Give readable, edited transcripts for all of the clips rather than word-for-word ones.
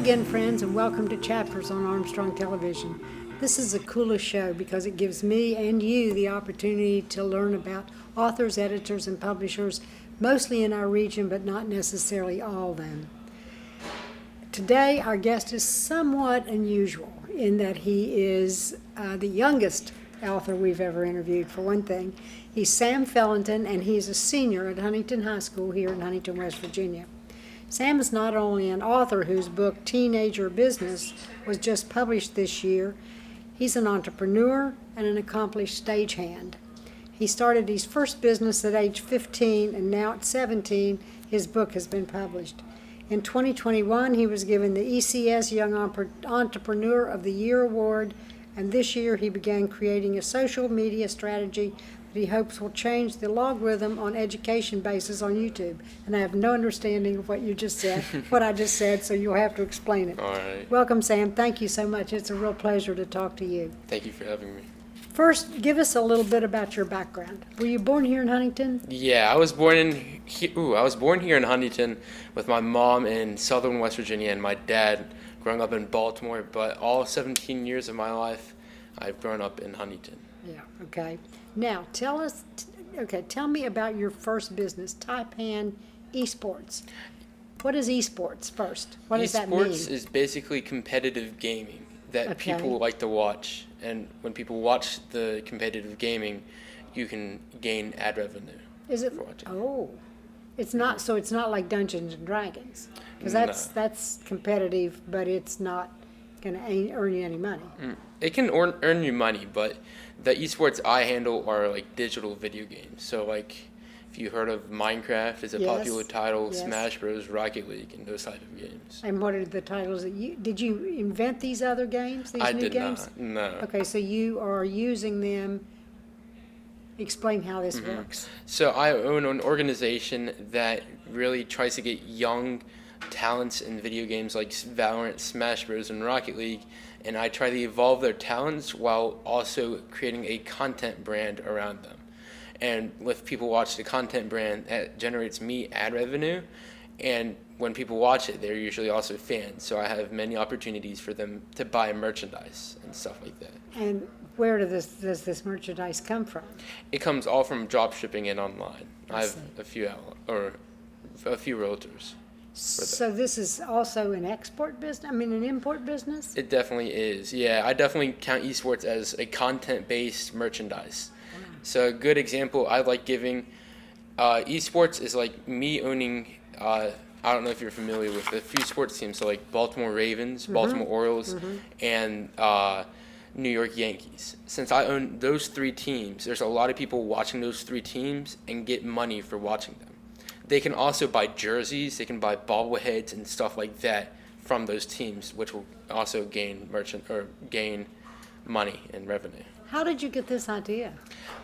again, friends, and welcome to Chapters on Armstrong Television. This is the coolest show because it gives me and you the opportunity to learn about authors, editors, and publishers, mostly in our region, but not necessarily all of them. Today, our guest is somewhat unusual in that he is the youngest author we've ever interviewed, for one thing. He's Sam Felinton, and he's a senior at Huntington High School here in Huntington, West Virginia. Sam is not only an author whose book, Teenager Business, was just published this year, he's an entrepreneur and an accomplished stagehand. He started his first business at age 15, and now at 17, his book has been published. In 2021, he was given the ECS Young Entrepreneur of the Year Award, and this year he began creating a social media strategy that he hopes will change the logarithm on education basis on YouTube. And I have no understanding of what you just said, what I just said, so you'll have to explain it. All right. Welcome, Sam. Thank you so much. It's a real pleasure to talk to you. Thank you for having me. First, give us a little bit about your background. Were you born here in Huntington? Yeah, I was born here in Huntington with my mom in southern West Virginia and my dad growing up in Baltimore, but all 17 years of my life I've grown up in Huntington. Yeah, okay. Now, tell me about your first business, Taipan Esports. What is esports first? What does that mean? Esports is basically competitive gaming that people like to watch. And when people watch the competitive gaming, you can gain ad revenue. Is it? For watching. Oh, it's not. So it's not like Dungeons and Dragons, because that's competitive, but it's not going to earn you any money. It can earn you money, but the esports I handle are like digital video games. So like, if you heard of Minecraft, is a popular title, yes. Smash Bros, Rocket League, and those type of games. And what are the titles that did you invent these other games? These I new did games? not. No. Okay, so you are using them. Explain how this works. So I own an organization that really tries to get young talents in video games like Valorant, Smash Bros, and Rocket League, and I try to evolve their talents while also creating a content brand around them. And if people watch the content brand, that generates me ad revenue, and when people watch it, they're usually also fans, so I have many opportunities for them to buy merchandise and stuff like that. And where does this merchandise come from? It comes all from drop shipping and online. I have see. a few realtors. So this is also an export business? I mean, an import business? It definitely is. Yeah, I definitely count esports as a content-based merchandise. Wow. So a good example I like giving, esports is like me owning, I don't know if you're familiar with a few sports teams, so like Baltimore Ravens, Baltimore Orioles, and New York Yankees. Since I own those three teams, there's a lot of people watching those three teams and get money for watching them. They can also buy jerseys, they can buy bobbleheads and stuff like that from those teams, which will also gain money and revenue. How did you get this idea?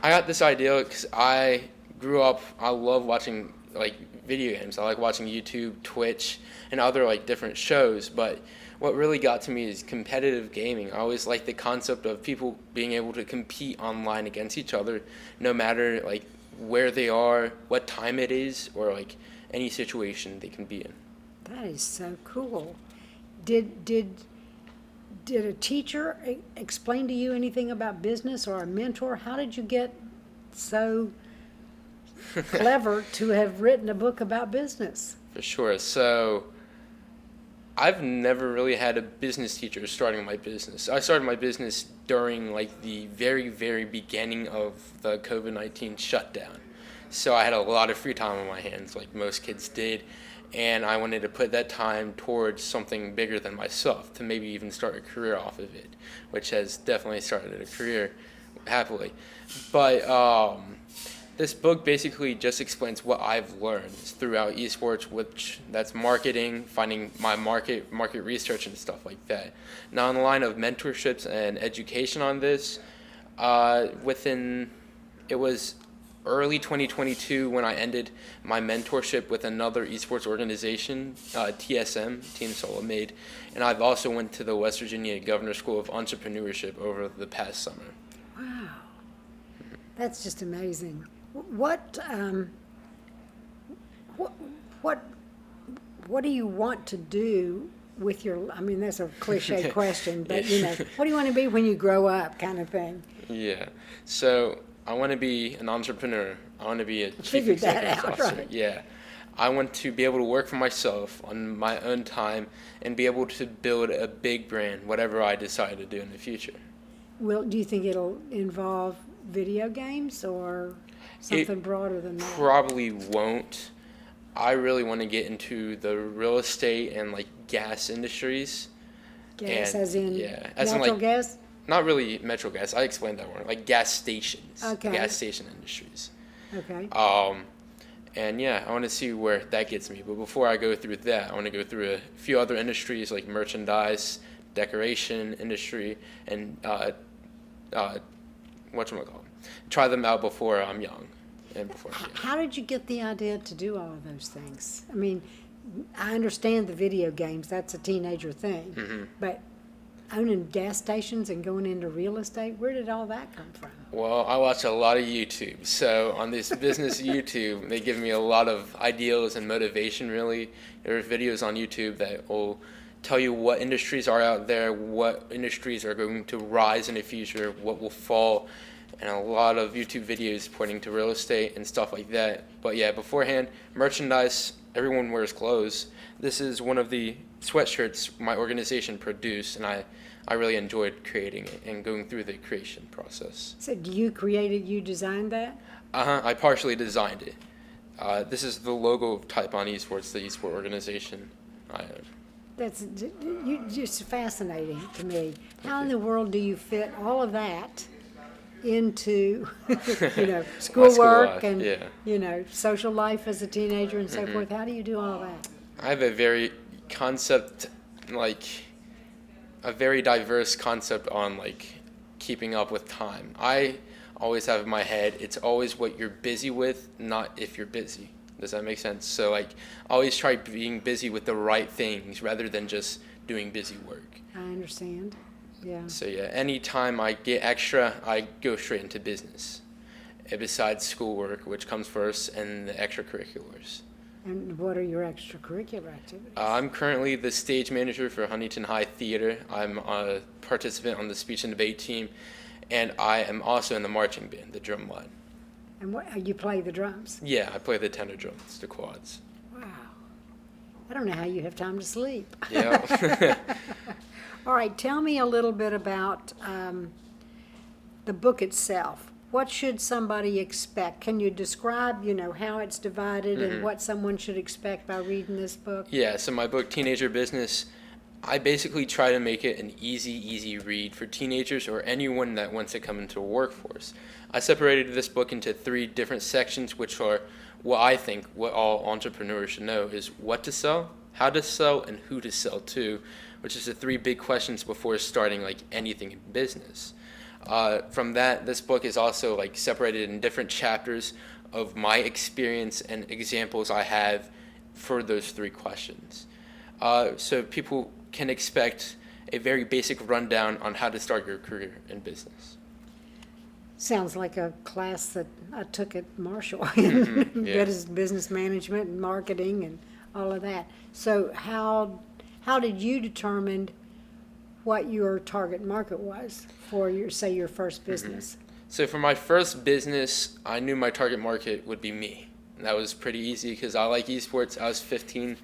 I got this idea because I grew up, I love watching like video games. I like watching YouTube, Twitch, and other like different shows, but what really got to me is competitive gaming. I always liked the concept of people being able to compete online against each other, no matter like where they are, what time it is, or like any situation they can be in. That is so cool. Did a teacher explain to you anything about business, or a mentor? How did you get so clever to have written a book about business? For sure. So I've never really had a business teacher starting my business. I started my business during like the very, very beginning of the COVID-19 shutdown. So I had a lot of free time on my hands, like most kids did, and I wanted to put that time towards something bigger than myself, to maybe even start a career off of it, which has definitely started a career happily. But this book basically just explains what I've learned throughout esports, which that's marketing, finding my market research and stuff like that. Now, on the line of mentorships and education on this, it was early 2022 when I ended my mentorship with another esports organization, TSM, Team Solo Made, and I've also went to the West Virginia Governor School of Entrepreneurship over the past summer. Wow, that's just amazing. What do you want to do with your, I mean, that's a cliche question, but what do you want to be when you grow up, kind of thing? Yeah. So I want to be an entrepreneur. I want to be a chief Figured that executive out, officer. right. Yeah. I want to be able to work for myself on my own time and be able to build a big brand, whatever I decide to do in the future. Well, do you think it'll involve video games or something broader than that? Probably won't. I really want to get into the real estate and like gas industries. Gas, And, as in yeah, as in, natural like, gas? Not really metro gas. I explained that wrong. Like gas stations. Okay. Gas station industries. Okay. And yeah, I want to see where that gets me. But before I go through that, I want to go through a few other industries like merchandise, decoration industry, and whatchamacallit. Try them out before I'm young and before I'm young. How did you get the idea to do all of those things? I mean, I understand the video games, that's a teenager thing. Mm-hmm. But owning gas stations and going into real estate, where did all that come from? Well, I watch a lot of YouTube. So on this business YouTube, they give me a lot of ideas and motivation, really. There are videos on YouTube that will tell you what industries are out there, what industries are going to rise in the future, what will fall, and a lot of YouTube videos pointing to real estate and stuff like that. But yeah, beforehand, merchandise, everyone wears clothes. This is one of the sweatshirts my organization produced, and I really enjoyed creating it and going through the creation process. So you created, you designed that? I partially designed it. This is the logo of Taipan Esports, the esport organization I own. That's just fascinating to me. How in the world do you fit all of that into, schoolwork life, and, yeah. social life as a teenager and so forth? How do you do all that? I have a very a very diverse concept on keeping up with time. I always have in my head, it's always what you're busy with, not if you're busy. Does that make sense? So I always try being busy with the right things rather than just doing busy work. I understand. Yeah. So yeah, anytime I get extra, I go straight into business. Besides schoolwork, which comes first, and the extracurriculars. And what are your extracurricular activities? I'm currently the stage manager for Huntington High Theater. I'm a participant on the speech and debate team, and I am also in the marching band, the drum line. And what, you play the drums? Yeah, I play the tenor drums, the quads. Wow. I don't know how you have time to sleep. Yeah. All right, tell me a little bit about the book itself. What should somebody expect? Can you describe, how it's divided and what someone should expect by reading this book? Yeah, so my book, Teenager Business, I basically try to make it an easy read for teenagers or anyone that wants to come into a workforce. I separated this book into 3 different sections, which are what I think what all entrepreneurs should know is what to sell, how to sell, and who to sell to, which is the 3 big questions before starting anything in business. From that, this book is also separated in different chapters of my experience and examples I have for those 3 questions. So people can expect a very basic rundown on how to start your career in business. Sounds like a class that I took at Marshall. Yeah. Business management and marketing and all of that. So how did you determine what your target market was for your first business? So for my first business, I knew my target market would be me. And that was pretty easy because I like esports. I was 15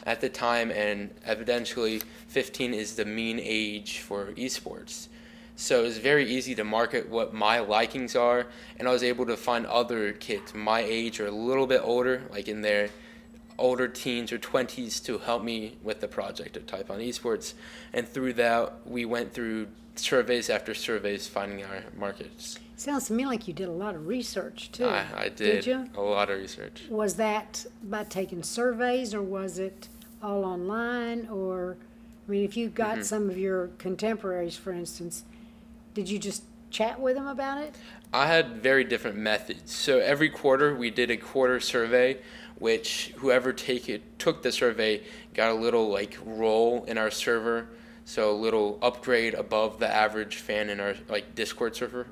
at the time, and evidently 15 is the mean age for esports. So it was very easy to market what my likings are, and I was able to find other kids my age or a little bit older, in their older teens or 20s, to help me with the project of Taipan Esports. And through that, we went through surveys after surveys finding our markets. Sounds to me like you did a lot of research too. I did. Did you? A lot of research. Was that by taking surveys, or was it all online? Or, if you got some of your contemporaries, for instance, did you just chat with them about it? I had very different methods. So every quarter, we did a quarter survey, which whoever took the survey got a little role in our server. So a little upgrade above the average fan in our Discord server,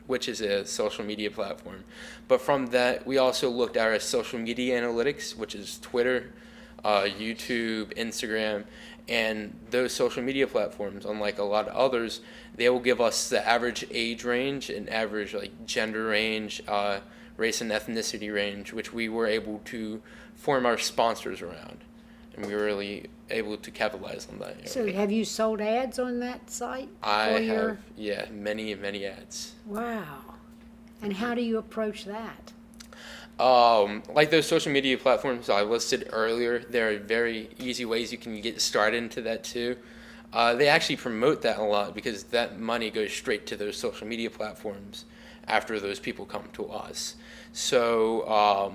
which is a social media platform. But from that, we also looked at our social media analytics, which is Twitter, YouTube, Instagram, And those social media platforms, unlike a lot of others, they will give us the average age range and average like gender range, race and ethnicity range, which we were able to form our sponsors around, and we were really able to capitalize on that area. So have you sold ads on that site? I have, yeah, many ads. Wow. And how do you approach that? Like those social media platforms I listed earlier, there are very easy ways you can get started into that too. They actually promote that a lot because that money goes straight to those social media platforms after those people come to us. So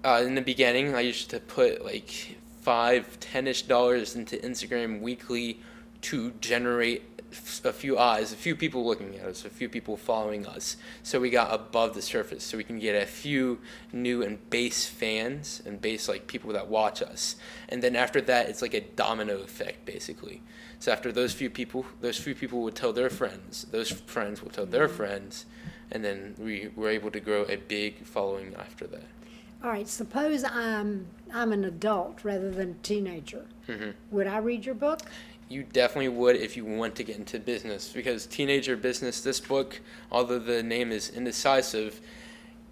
in the beginning, I used to put like $5-10-ish into Instagram weekly to generate a few eyes, a few people looking at us, a few people following us, so we got above the surface, so we can get a few new and base fans and base like people that watch us. And then after that, it's like a domino effect basically. So after those few people would tell their friends, those friends will tell their friends, and then we were able to grow a big following after that. All right, suppose I'm an adult rather than a teenager. Would I read your book? You definitely would if you want to get into business, because Teenager Business, this book, although the name is indecisive,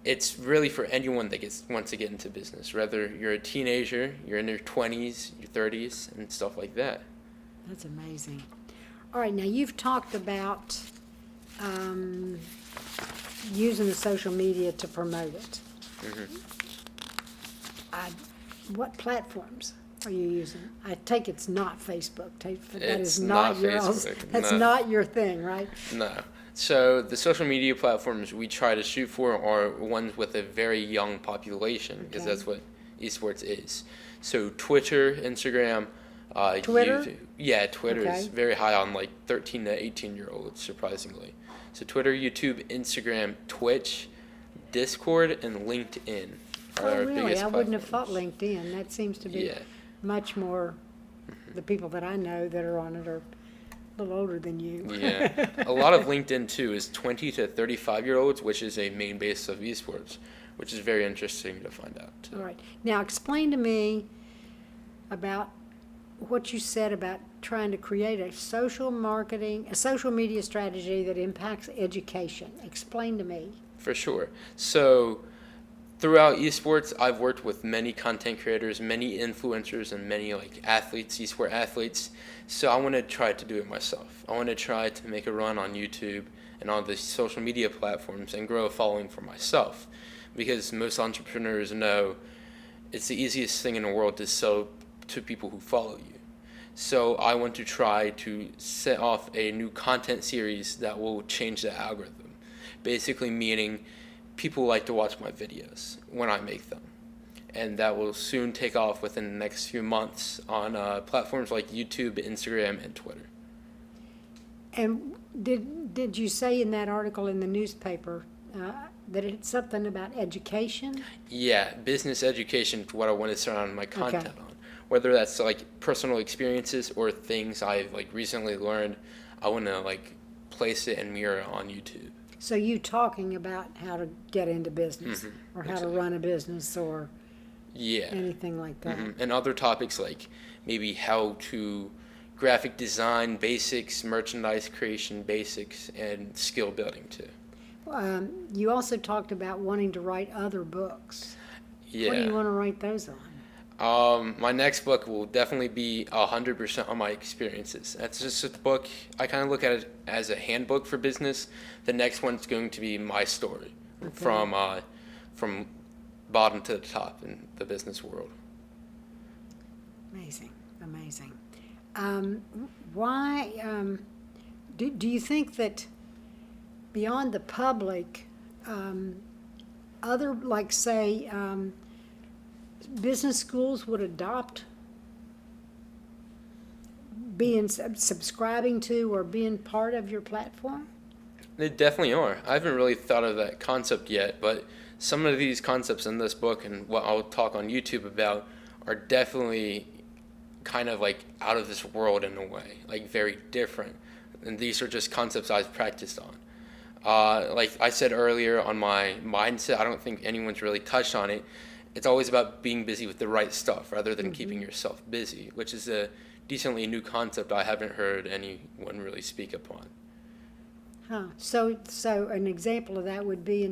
it's really for anyone that wants to get into business, whether you're a teenager, you're in your 20s, your 30s, and stuff like that. That's amazing. All right, now you've talked about using the social media to promote it. What platforms are you using? I take it's not Facebook. That It's is not your Facebook, that's no. not your thing, right? No. So the social media platforms we try to shoot for are ones with a very young population, because Okay. that's what esports is. So Twitter, Instagram, Twitter? YouTube. Yeah, Twitter is Okay. very high on like 13 to 18-year-olds, surprisingly. So Twitter, YouTube, Instagram, Twitch, Discord, and LinkedIn are Oh, our really? biggest I wouldn't have thought platforms. LinkedIn. That seems to be Yeah. much more, the people that I know that are on it are a little older than you. Yeah, a lot of LinkedIn too is 20 to 35-year-olds, which is a main base of esports, which is very interesting to find out too. All right. Now explain to me about what you said about trying to create a social media strategy that impacts education. Explain to me. For sure. So throughout esports, I've worked with many content creators, many influencers, and many like athletes, esport athletes. So I want to try to do it myself. I want to try to make a run on YouTube and on the social media platforms and grow a following for myself. Because most entrepreneurs know it's the easiest thing in the world to sell to people who follow you. So I want to try to set off a new content series that will change the algorithm. Basically meaning people like to watch my videos when I make them. And that will soon take off within the next few months on platforms like YouTube, Instagram, and Twitter. And did you say in that article in the newspaper that it's something about education? Yeah, business education is what I want to surround my content Okay. on. Whether that's like personal experiences or things I've like recently learned, I want to like place it and mirror it on YouTube. So you talking about how to get into business or how exactly. to run a business or Yeah. anything like that. And other topics like maybe how to graphic design basics, merchandise creation basics, and skill building too. You also talked about wanting to write other books. Yeah. What do you want to write those on? My next book will definitely be 100% on my experiences. That's just a book, I kind of look at it as a handbook for business. The next one's going to be my story from bottom to the top in the business world. Amazing. Why do you think that beyond the public, other, like say, business schools would adopt subscribing to or being part of your platform? They definitely are. I haven't really thought of that concept yet, but some of these concepts in this book and what I'll talk on YouTube about are definitely kind of like out of this world in a way, like very different. And these are just concepts I've practiced on. Like I said earlier on my mindset, I don't think anyone's really touched on it. it's always about being busy with the right stuff rather than keeping yourself busy, which is a decently new concept I haven't heard anyone really speak upon. Huh. So an example of that would be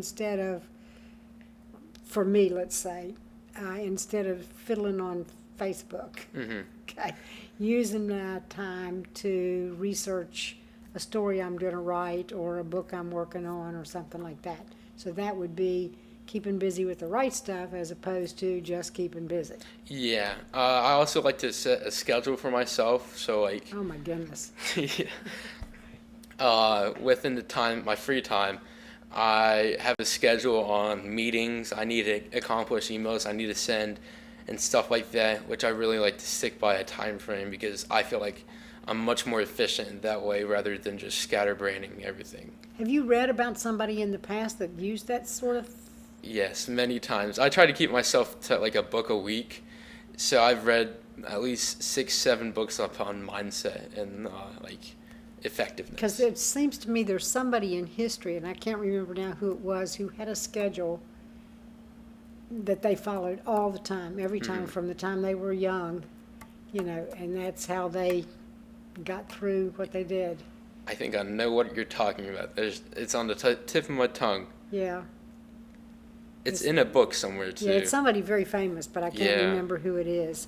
for me, let's say, instead of fiddling on Facebook, okay, using that time to research a story I'm going to write or a book I'm working on or something like that. So that would be keeping busy with the right stuff as opposed to just keeping busy. Yeah, I also like to set a schedule for myself. So like, Oh my goodness. yeah. Within my free time, I have a schedule on meetings I need to accomplish, emails I need to send, and stuff like that, which I really like to stick by a time frame because I feel like I'm much more efficient that way rather than just scatterbraining everything. Have you read about somebody in the past that used that sort of? Yes, many times. I try to keep myself to like a book a week, so I've read at least 6, 7 books upon mindset and like effectiveness. Because it seems to me there's somebody in history, and I can't remember now who it was, who had a schedule that they followed all the time, every time from the time they were young, and that's how they got through what they did. I think I know what you're talking about. It's on the tip of my tongue. Yeah. It's in a book somewhere too. Yeah, it's somebody very famous, but I can't remember who it is.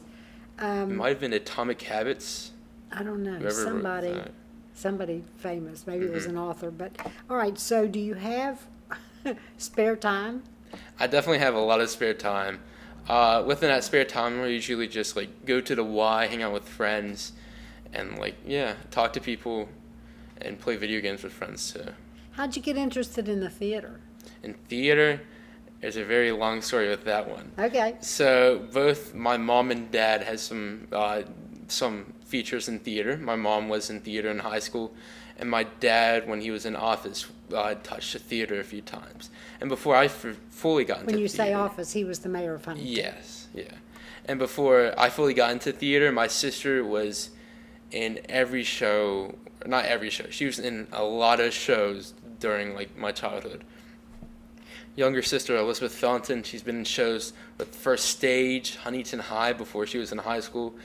It might have been Atomic Habits. I don't know. Whoever wrote that. Somebody famous. Maybe it was an author. But all right. So, do you have spare time? I definitely have a lot of spare time. Within that spare time, I usually just like go to the Y, hang out with friends, and talk to people, and play video games with friends too. How'd you get interested in the theater? In theater, there's a very long story with that one. Okay. So both my mom and dad has some features in theater. My mom was in theater in high school, and my dad, when he was in office, touched the theater a few times. And before I fully got into When you theater, say office, he was the mayor of Huntington. yes, yeah. And before I fully got into theater, my sister was in every show, not every show, she was in a lot of shows during like my childhood. Younger sister, Elizabeth Felinton, she's been in shows with First Stage, Huntington High before she was in high school,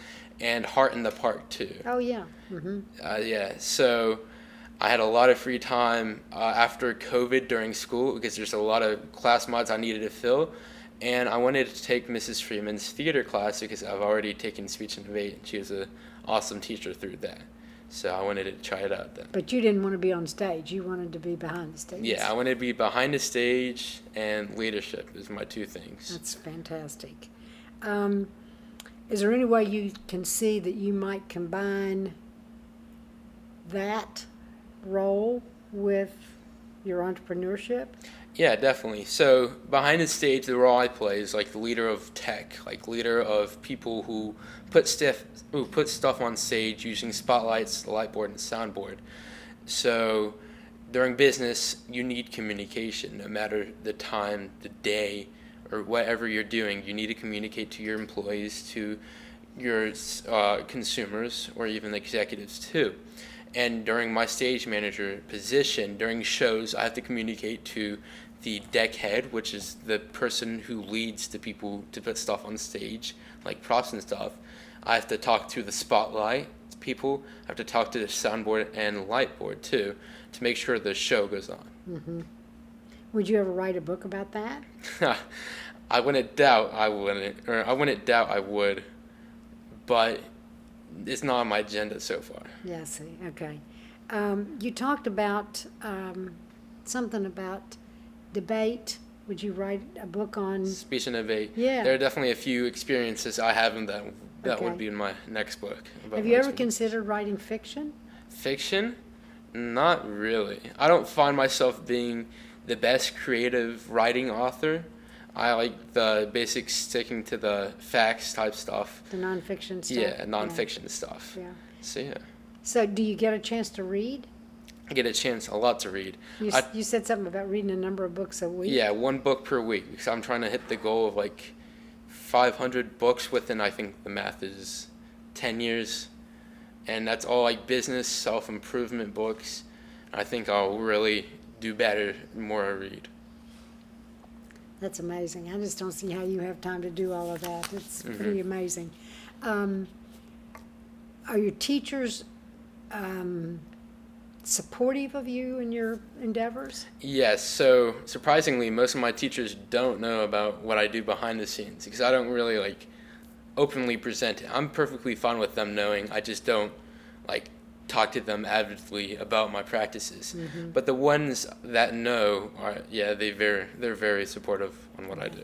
and Heart in the Park too. Oh, yeah. Mm-hmm. So I had a lot of free time after COVID during school because there's a lot of class mods I needed to fill, and I wanted to take Mrs. Freeman's theater class because I've already taken Speech and Debate, and she was an awesome teacher through that. So I wanted to try it out then. But you didn't want to be on stage. You wanted to be behind the stage. Yeah, I wanted to be behind the stage, and leadership is my two things. That's fantastic. Is there any way you can see that you might combine that role with your entrepreneurship? Yeah, definitely. So behind the stage, the role I play is like the leader of tech, like leader of people who put stuff on stage using spotlights, the light board, and soundboard. So during business, you need communication, no matter the time, the day, or whatever you're doing. You need to communicate to your employees, to your consumers, or even executives too. And during my stage manager position, during shows, I have to communicate to the deck head, which is the person who leads the people to put stuff on stage, like props and stuff. I have to talk to the spotlight people. I have to talk to the soundboard and light board too, to make sure the show goes on. Mm-hmm. Would you ever write a book about that? I wouldn't doubt I would, but it's not on my agenda so far. Yeah, I see. Okay. You talked about something about debate. Would you write a book on Speech and Debate? Yeah. There are definitely a few experiences I have in that Okay. would be in my next book. Have you ever considered writing fiction? Fiction? Not really. I don't find myself being the best creative writing author. I like the basic sticking to the facts type stuff. The nonfiction stuff? Yeah, nonfiction stuff. Yeah. So yeah. So do you get a chance to read? I get a lot to read. You said something about reading a number of books a week? Yeah, 1 book per week, because I'm trying to hit the goal of like 500 books within, I think the math is 10 years. And that's all like business, self-improvement books. I think I'll really do better the more I read. That's amazing. I just don't see how you have time to do all of that. It's pretty amazing. Are your teachers supportive of you and your endeavors? Yes, so surprisingly, most of my teachers don't know about what I do behind the scenes because I don't really like openly present it. I'm perfectly fine with them knowing. I just don't like talk to them avidly about my practices. But the ones that know are they're very supportive on what I do.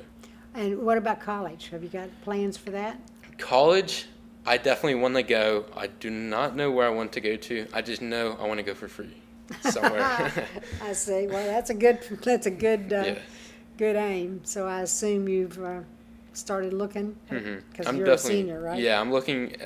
And what about college? Have you got plans for that? College, I definitely want to go. I do not know where I want to go to. I just know I want to go for free somewhere. I see. Well, that's a good Yeah. good aim. So I assume you've started looking because I'm you're definitely, a senior, right? Yeah, I'm looking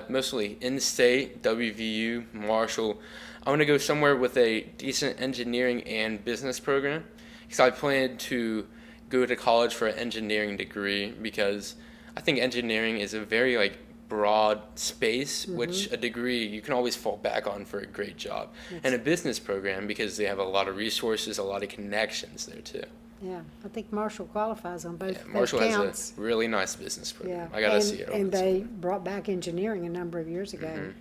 mostly in-state, WVU, Marshall. I want to go somewhere with a decent engineering and business program because I plan to go to college for an engineering degree because I think engineering is a very like broad space, which a degree you can always fall back on for a great job. And a business program because they have a lot of resources, a lot of connections there too. Yeah, I think Marshall qualifies on both Yeah, Marshall has counts. a really nice business program. Yeah, I gotta see it. and they brought back engineering a number of years ago.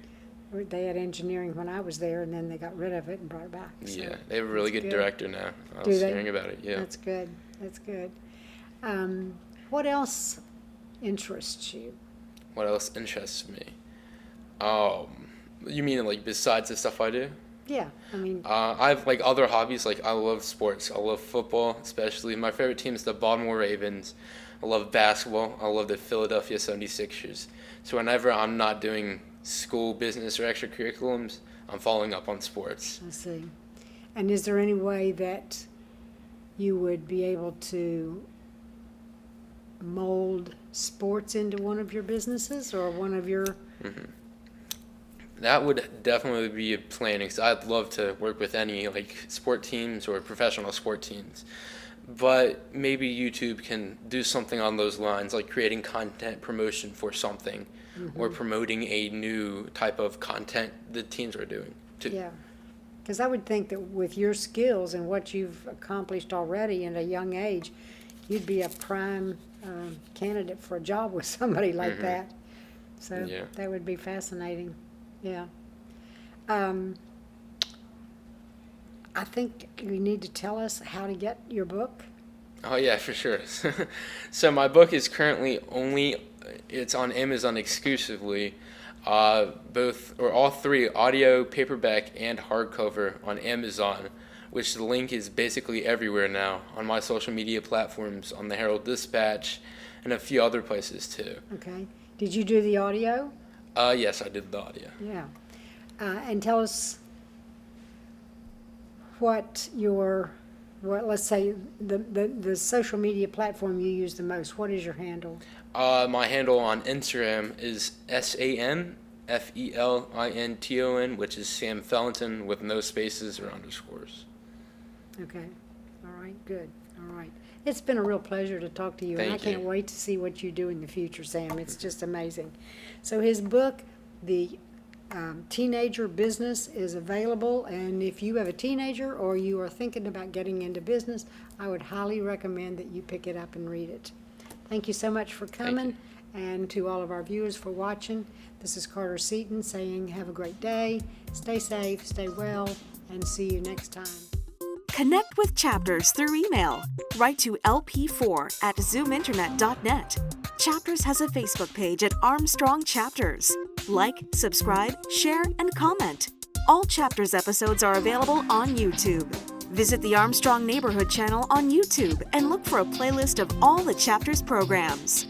They had engineering when I was there, and then they got rid of it and brought it back. So Yeah, they have a really good director now. I Do was they? hearing about it. Yeah. That's good. That's good. What else interests you? What else interests me? You mean like besides the stuff I do? Yeah, I mean, I have like other hobbies. Like I love sports. I love football, especially. My favorite team is the Baltimore Ravens. I love basketball. I love the Philadelphia 76ers. So whenever I'm not doing school business or extracurriculums, I'm following up on sports. I see. And is there any way that you would be able to mold sports into one of your businesses or one of your... That would definitely be a plan because I'd love to work with any like sport teams or professional sport teams. But maybe YouTube can do something on those lines, like creating content promotion for something or promoting a new type of content the teams are doing too. Yeah, because I would think that with your skills and what you've accomplished already at a young age, you'd be a prime candidate for a job with somebody like that. So Yeah. that would be fascinating. Yeah. I think you need to tell us how to get your book. Oh yeah, for sure. So my book is currently it's on Amazon exclusively. All three, audio, paperback, and hardcover on Amazon, which the link is basically everywhere now on my social media platforms, on the Herald Dispatch, and a few other places too. Okay. Did you do the audio? Yes, I did the audio. Yeah. And tell us let's say the social media platform you use the most. What is your handle? My handle on Instagram is SamFelinton, which is Sam Felinton with no spaces or underscores. Okay. All right. Good. All right. It's been a real pleasure to talk to you, and I Thank you. can't wait to see what you do in the future, Sam. It's just amazing. So his book, The Teenager Business, is available, and if you have a teenager or you are thinking about getting into business, I would highly recommend that you pick it up and read it. Thank you so much for coming, and to all of our viewers for watching. This is Carter Seaton saying have a great day, stay safe, stay well, and see you next time. Connect with Chapters through email. Write to lp4@zoominternet.net. Chapters has a Facebook page at Armstrong Chapters. Like, subscribe, share, and comment. All Chapters episodes are available on YouTube. Visit the Armstrong Neighborhood channel on YouTube and look for a playlist of all the Chapters programs.